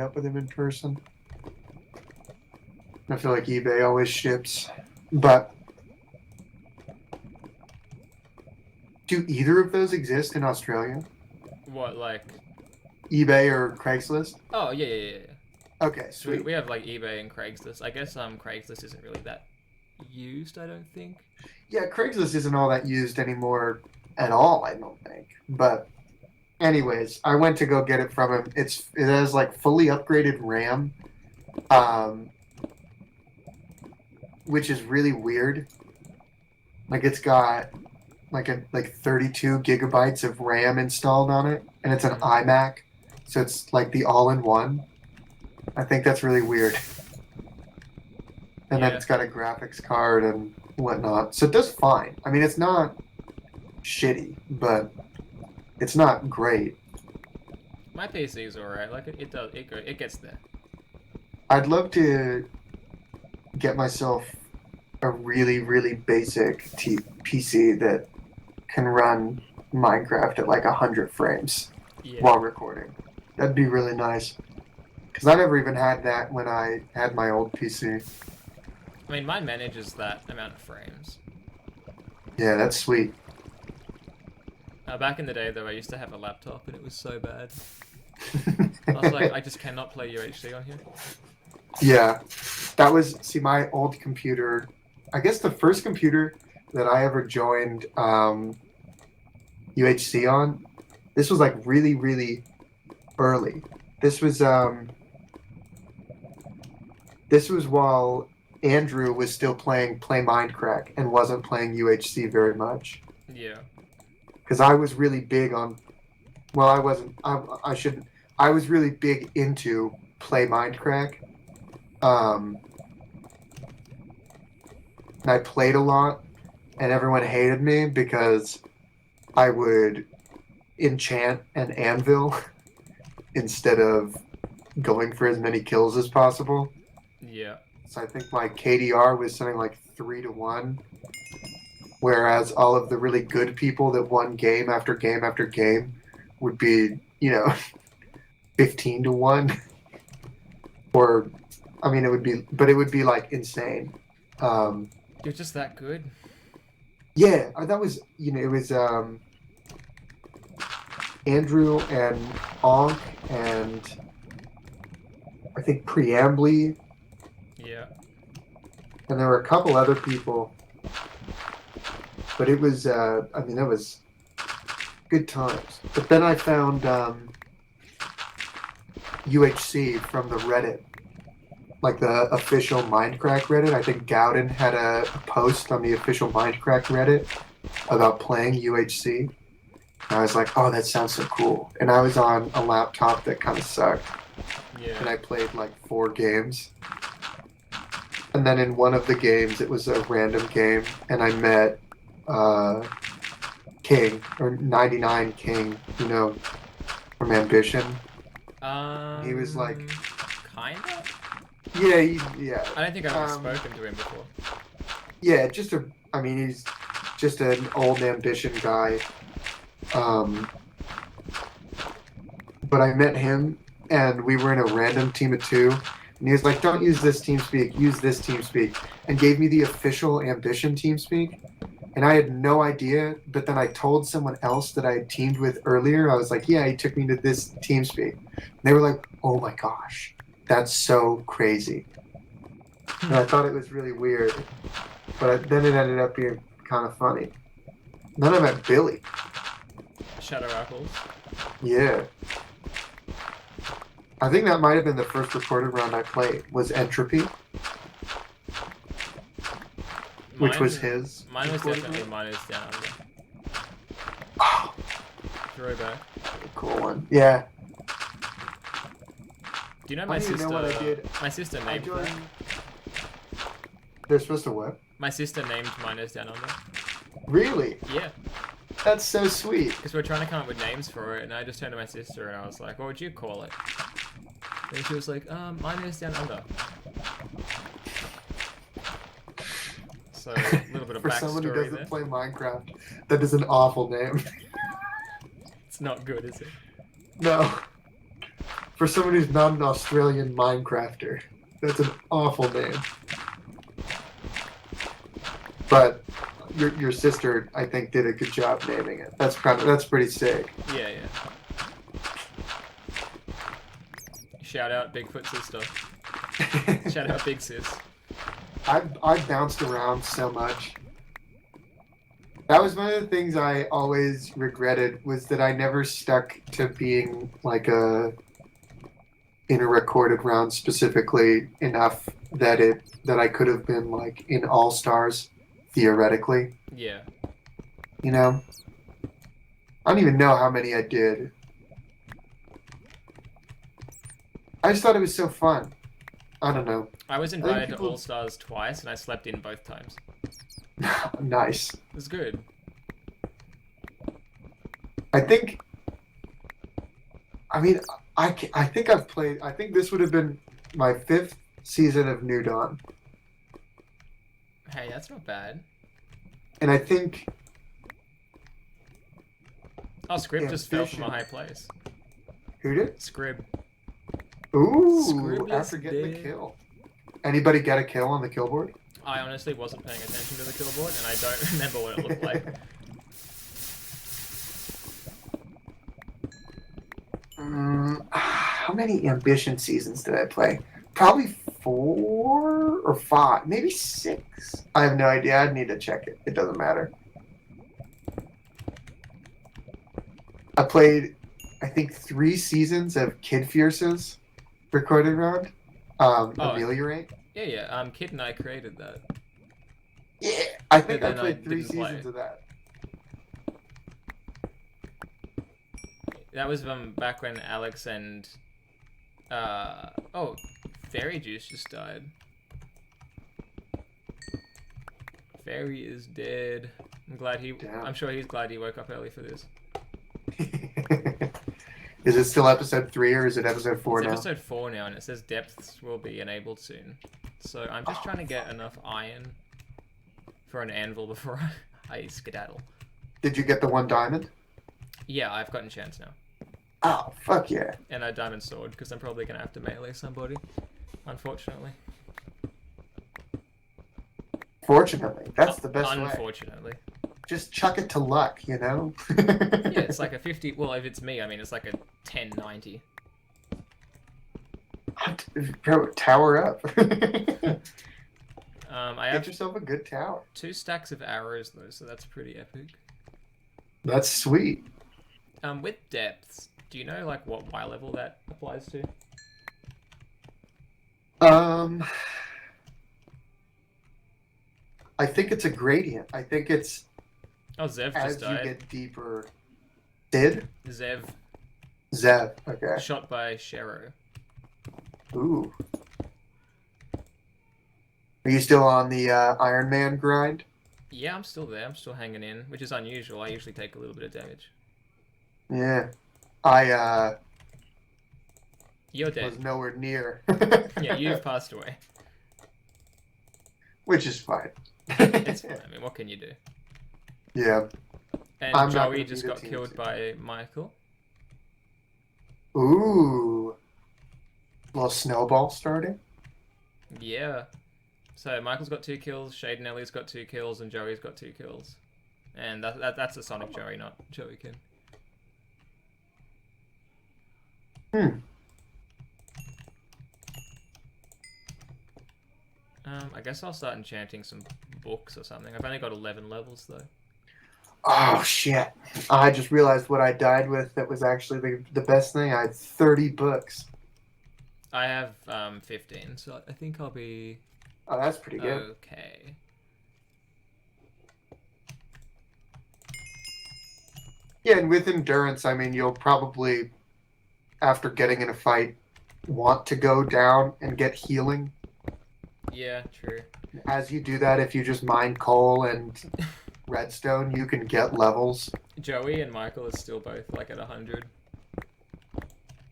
up with him in person. I feel like eBay always ships. But do either of those exist in Australia? What, like? eBay or Craigslist? Oh, yeah. Okay, So we, sweet. we have like eBay and Craigslist. I guess Craigslist isn't really that used, I don't think. Yeah, Craigslist isn't all that used anymore at all, I don't think. But anyways, I went to go get it from him. It has like fully upgraded RAM, um, which is really weird. Like it's got like 32 gigabytes of RAM installed on it, and it's an Mm. iMac, so it's like the all-in-one. I think that's really weird. And then Yeah. it's got a graphics card and whatnot, so it does fine. I mean, it's not shitty, but it's not great. My PC is alright. Like it gets there. I'd love to get myself a really, really basic PC that can run Minecraft at like 100 frames Yeah. while recording. That'd be really nice. Because I never even had that when I had my old PC. I mean, mine manages that amount of frames. Yeah, that's sweet. Back in the day, though, I used to have a laptop, and it was so bad. I was like, I just cannot play UHC on here. Yeah, that was, see, my old computer. I guess the first computer that I ever joined UHC on, this was like really, really early. This was while Andrew was still playing Play Mindcrack and wasn't playing UHC very much. Yeah. Because I was really big on, well, I wasn't, I shouldn't, I was really big into Play Mindcrack. And I played a lot, and everyone hated me because I would enchant an anvil instead of going for as many kills as possible. Yeah. So I think my KDR was something like 3-1, whereas all of the really good people that won game after game after game would be, 15-1. Or, I mean, it would be like insane. You're just that good. Yeah, that was, it was Andrew and Onk and I think Preambly, Yeah. and there were a couple other people. But it was, that was good times. But then I found UHC from the Reddit, like the official Mindcrack Reddit. I think Gowden had a post on the official Mindcrack Reddit about playing UHC. And I was like, oh, that sounds so cool. And I was on a laptop that kind of sucked. Yeah. And I played like 4 games. And then in one of the games, it was a random game, and I met King, or 99 King, from Ambition. He was like, kinda? yeah, yeah. I don't think I've ever spoken to him before. Yeah, he's just an old Ambition guy. But I met him, and we were in a random team of 2, and he was like, don't use this TeamSpeak, use this TeamSpeak, and gave me the official Ambition TeamSpeak. And I had no idea, but then I told someone else that I had teamed with earlier. I was like, yeah, he took me to this TeamSpeak. And they were like, oh my gosh, that's so crazy. And I thought it was really weird. But then it ended up being kind of funny. Then I met Billy. Shadow Apples. Yeah. I think that might have been the first recorded round I played, was Entropy. Which was his. Mine was definitely Miners Down Under. Oh, Throwback. cool one. Yeah. Do you know I my don't even sister? know what I did. My sister I named joined... them. They're supposed to what? My sister named Miners Down Under. Really? Yeah. That's so sweet. Because we're trying to come up with names for it, and I just turned to my sister and I was like, "What would you call it?" And she was like, Miners Down Under." So, a little bit of For someone who backstory doesn't there. play Minecraft, that is an awful name. It's not good, is it? No. For someone who's not an Australian Minecrafter, that's an awful name. But your sister, I think, did a good job naming it. That's pretty sick. Yeah, yeah. Shout out Bigfoot sister. Shout out Big Sis. I've bounced around so much. That was one of the things I always regretted, was that I never stuck to being like in a recorded round specifically enough that I could have been like in All Stars theoretically. Yeah. You know? I don't even know how many I did. I just thought it was so fun. I don't know. I was invited to All Stars twice, and I slept in both times. Nice. It was good. I think. I mean, I think I've played. I think this would have been my 5th season of New Dawn, Hey, that's not bad. and I think. Oh, Scrib just fell from a high place. Who did? Scrib. Ooh! Scrib is After getting the dead. kill. Anybody get a kill on the kill board? I honestly wasn't paying attention to the kill board, and I don't remember what it looked like. How many Ambition seasons did I play? Probably 4 or 5, maybe 6. I have no idea. I'd need to check it. It doesn't matter. I played, I think, 3 seasons of Kid Fierce's recorded round. Ameliorate. Yeah, yeah. Kid and I created that. Yeah, I think But I then I played 3 didn't play. seasons of that. That was back when Alex and oh, Fairy Juice just died. Fairy is dead. I'm sure he's glad he woke up early for this. Is it still episode 3 or is it episode 4 It's now? episode 4 now, and it says depths will be enabled soon. So I'm just trying to get enough iron for an anvil before I skedaddle. Did you get the 1 diamond? Yeah, I've gotten chance now. Oh, fuck yeah. And a diamond sword, because I'm probably going to have to melee somebody, unfortunately. Fortunately, that's the best way. Unfortunately. Just chuck it to luck, you know? Yeah, it's like a 50... Well, if it's me, I mean, it's like a 1090. Bro, tower up. I Get have yourself a good tower. 2 stacks of arrows, though, so that's pretty epic. That's sweet. With depths, do you know, like, what Y level that applies to? I think it's a gradient. I think it's Oh, Zev as just you died. get deeper. Did? Zev, Zev. Okay. shot by Shero. Ooh. Are you still on the Iron Man grind? Yeah, I'm still there. I'm still hanging in, which is unusual. I usually take a little bit of damage. Yeah. I You're dead. was nowhere near. Yeah, you've passed away. Which is fine. It's fine. I mean, what can you do? Yeah. And I'm not Joey gonna just be the got team killed team. by Michael. Ooh. Little snowball starting. Yeah. So Michael's got 2 kills, Shade and Ellie's got 2 kills, and Joey's got 2 kills. And that's a Sonic Joey, not Joey Kin. I guess I'll start enchanting some books or something. I've only got 11 levels though. Oh shit! I just realized what I died with. That was actually the best thing. I had 30 books. I have 15, so I think I'll be Oh, that's pretty good. okay. Yeah, and with endurance, I mean, you'll probably, after getting in a fight, want to go down and get healing. Yeah, true. As you do that, if you just mine coal and redstone, you can get levels. Joey and Michael are still both like at 100.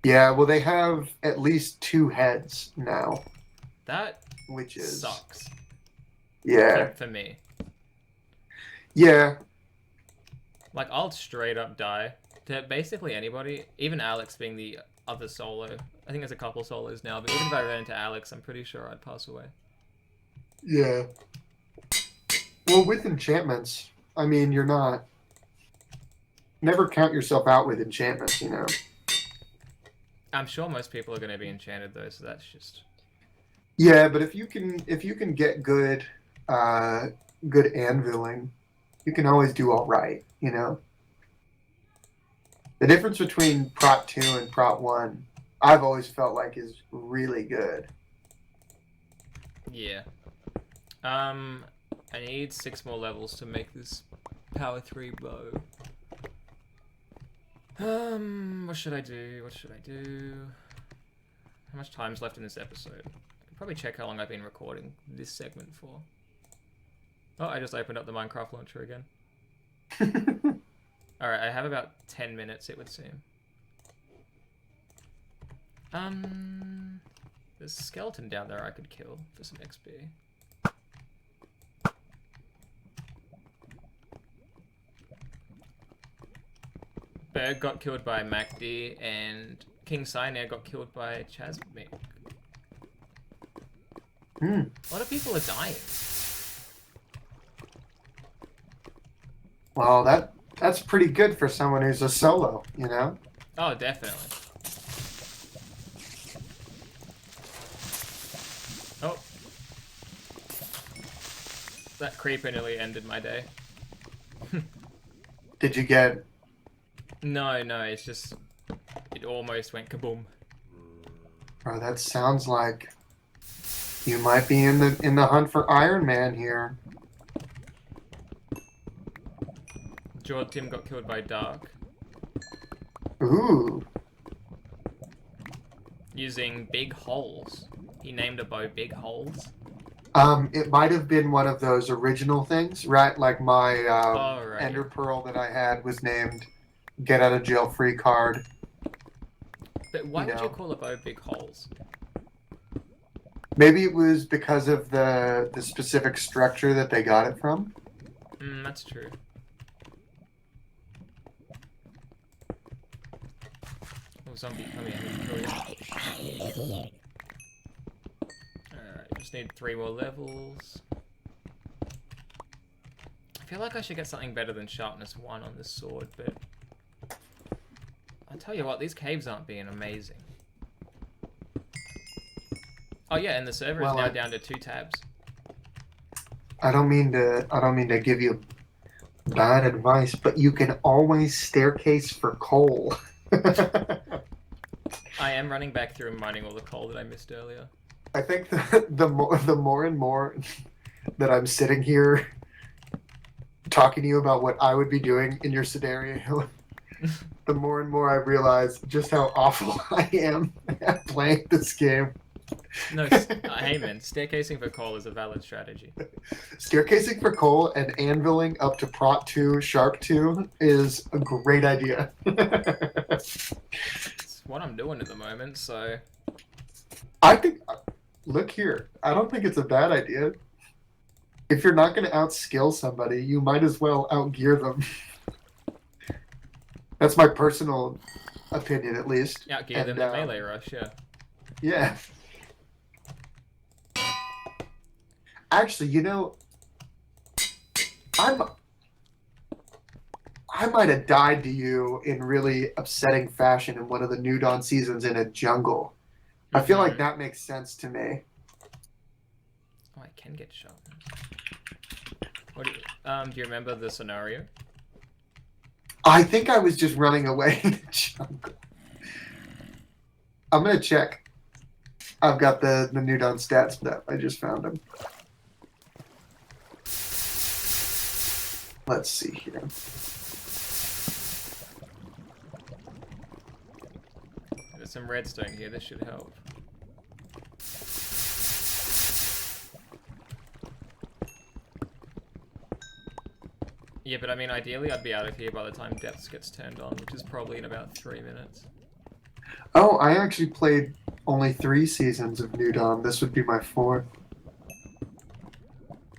Yeah, well, they have at least 2 heads now, That which is sucks. Yeah, For me. yeah. Like, I'll straight up die to basically anybody, even Alex being the other solo I think there's a couple solos now, but even if I ran into Alex, I'm pretty sure I'd pass away. Yeah. Well, with enchantments, I mean, you're not. Never count yourself out with enchantments, you know. I'm sure most people are going to be enchanted though, so that's just. Yeah, but if you can get good, good anviling, you can always do all right, you know. The difference between Prot 2 and Prot 1, I've always felt like is really good. Yeah. I need 6 more levels to make this Power 3 bow. What should I do? What should I do? How much time's left in this episode? I can probably check how long I've been recording this segment for. Oh, I just opened up the Minecraft launcher again. Alright, I have about 10 minutes, it would seem. There's a skeleton down there I could kill for some XP. Berg got killed by MacD, and King Sinare got killed by Chasmic. A lot of people are dying. Well, that's pretty good for someone who's a solo, you know? Oh, definitely. Oh. That creeper nearly ended my day. Did you get... No, it's just... It almost went kaboom. Oh, that sounds like you might be in the hunt for Iron Man here. Jord Tim got killed by Dark. Ooh. Using big holes. He named a bow Big Holes. It might have been one of those original things, right? Like my Right. Ender Pearl that I had was named Get Out of Jail Free card. But why would you call a bow Big Holes? Maybe it was because of the specific structure that they got it from. That's true. Oh, zombie, come here, let me kill you. Alright, just need 3 more levels. I feel like I should get something better than sharpness 1 on this sword, but... I'll tell you what, these caves aren't being amazing. Oh yeah, and the server is now down to 2 tabs. I don't mean to give you bad advice, but you can always staircase for coal. I am running back through and mining all the coal that I missed earlier. I think the more and more that I'm sitting here talking to you about what I would be doing in your scenario, the more and more I realize just how awful I am at playing this game. No, hey man, staircasing for coal is a valid strategy. Staircasing for coal and anviling up to Prot 2, Sharp 2 is a great idea. It's what I'm doing at the moment, so... I think... Look here. I don't think it's a bad idea. If you're not going to outskill somebody, you might as well outgear them. That's my personal opinion, at least. Outgear them in melee rush, yeah. Yeah. Actually, you know, I might have died to you in really upsetting fashion in one of the New Dawn seasons in a jungle. I feel like that makes sense to me. Oh, I can get shot. What do you remember the scenario? I think I was just running away in the jungle. I'm gonna check. I've got the New Dawn stats up. I just found them. Let's see here. There's some redstone here. This should help. Yeah, but I mean, ideally I'd be out of here by the time Depths gets turned on, which is probably in about 3 minutes. Oh, I actually played only 3 seasons of New Dawn. This would be my 4th.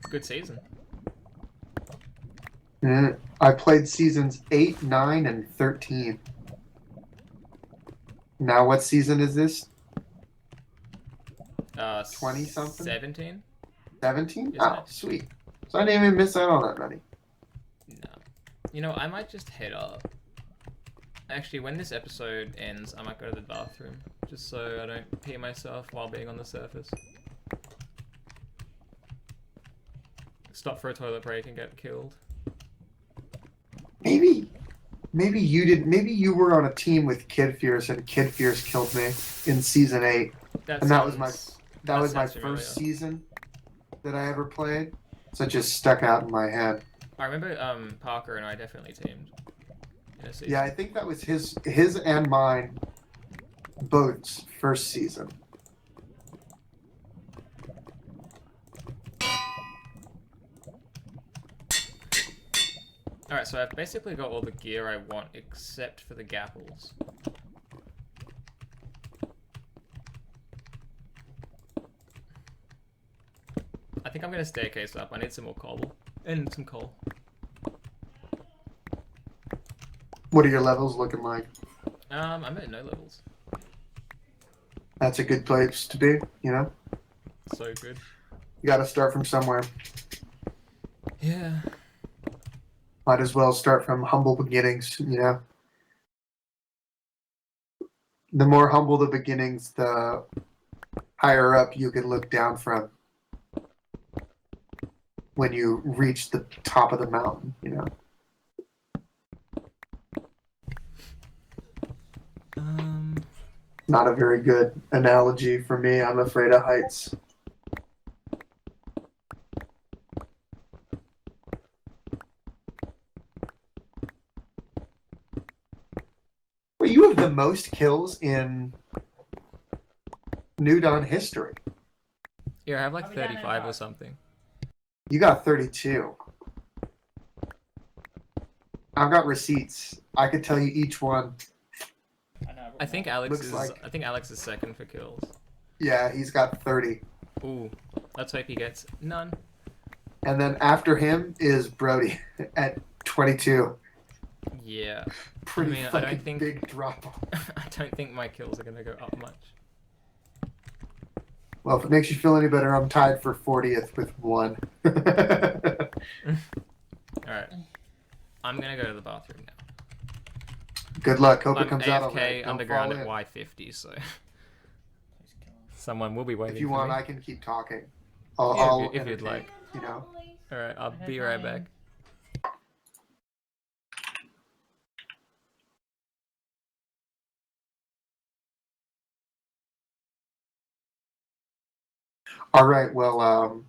Good season. Yeah, I played seasons 8, 9, and 13. Now, what season is this? 20 something? 17. 17? Isn't Oh, it? sweet. So I didn't even miss out on that money. No. You know, I might just head up. Actually, when this episode ends, I might go to the bathroom. Just so I don't pee myself while being on the surface. Stop for a toilet break and get killed. Maybe you did. Maybe you were on a team with Kid Fierce, and Kid Fierce killed me in season 8, and that was my first season that I ever played. So it just stuck out in my head. I remember Parker and I definitely teamed in a season. Yeah, I think that was his and mine both first season. Alright, so I've basically got all the gear I want except for the gapples. I think I'm gonna staircase up. I need some more cobble. And some coal. What are your levels looking like? I'm at no levels. That's a good place to be, you know? So good. You gotta start from somewhere. Yeah. Might as well start from humble beginnings, you know? The more humble the beginnings, the higher up you can look down from when you reach the top of the mountain, you know? Not a very good analogy for me. I'm afraid of heights. Well, you have the most kills in New Dawn history. Yeah, I have like 35 or something. You got 32. I've got receipts. I could tell you each one. I think Alex Looks is. like- I think Alex is second for kills. Yeah, he's got 30. Ooh, let's hope he gets none. And then after him is Brody at 22. Yeah. Pretty I fucking don't think- big drop. I don't think my kills are gonna go up much. Well, if it makes you feel any better, I'm tied for 40th with 1. Alright. I'm gonna go to the bathroom now. Good luck. Hope I'm it comes out all AFK right. Don't underground fall at in. Y50, so someone will be waiting. If you for want, me. I can keep talking. Yeah, I'll if you'd entertain, like. you know. Alright, I'll be right back. All right. Well,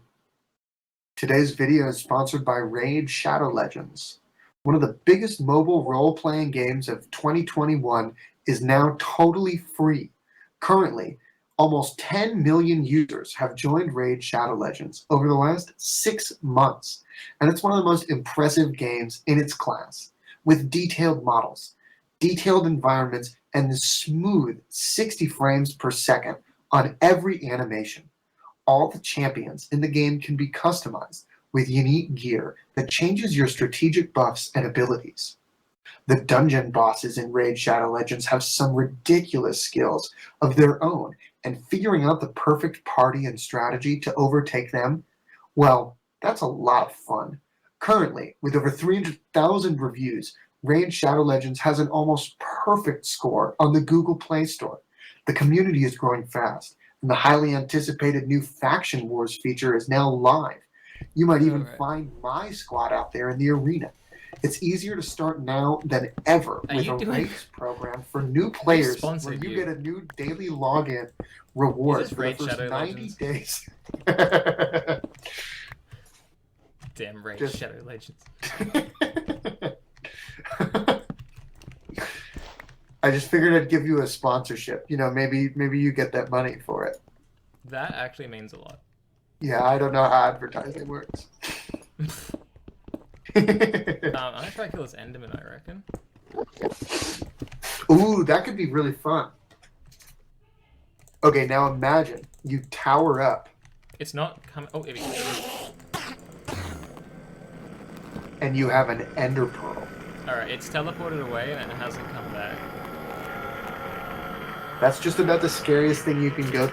today's video is sponsored by Raid Shadow Legends. One of the biggest mobile role-playing games of 2021 is now totally free. Currently, almost 10 million users have joined Raid Shadow Legends over the last 6 months, and it's one of the most impressive games in its class, with detailed models, detailed environments, and the smooth 60 frames per second on every animation. All the champions in the game can be customized with unique gear that changes your strategic buffs and abilities. The dungeon bosses in Raid Shadow Legends have some ridiculous skills of their own, and figuring out the perfect party and strategy to overtake them, well, that's a lot of fun. Currently, with over 300,000 reviews, Raid Shadow Legends has an almost perfect score on the Google Play Store. The community is growing fast, and the highly anticipated new Faction Wars feature is now live. You might even find my squad out there in the arena. It's easier to start now than ever with a race program for new players where you get a new daily login reward for the first 90 days. Damn Raid Shadow Legends. I just figured I'd give you a sponsorship. You know, maybe you get that money for it. That actually means a lot. Yeah, I don't know how advertising works. I'm gonna try to kill this Enderman, I reckon. Ooh, that could be really fun. Okay, now imagine you tower up. It's not coming. Oh, it is. And you have an ender pearl. Alright, it's teleported away and it hasn't come back. That's just about the scariest thing you can go through.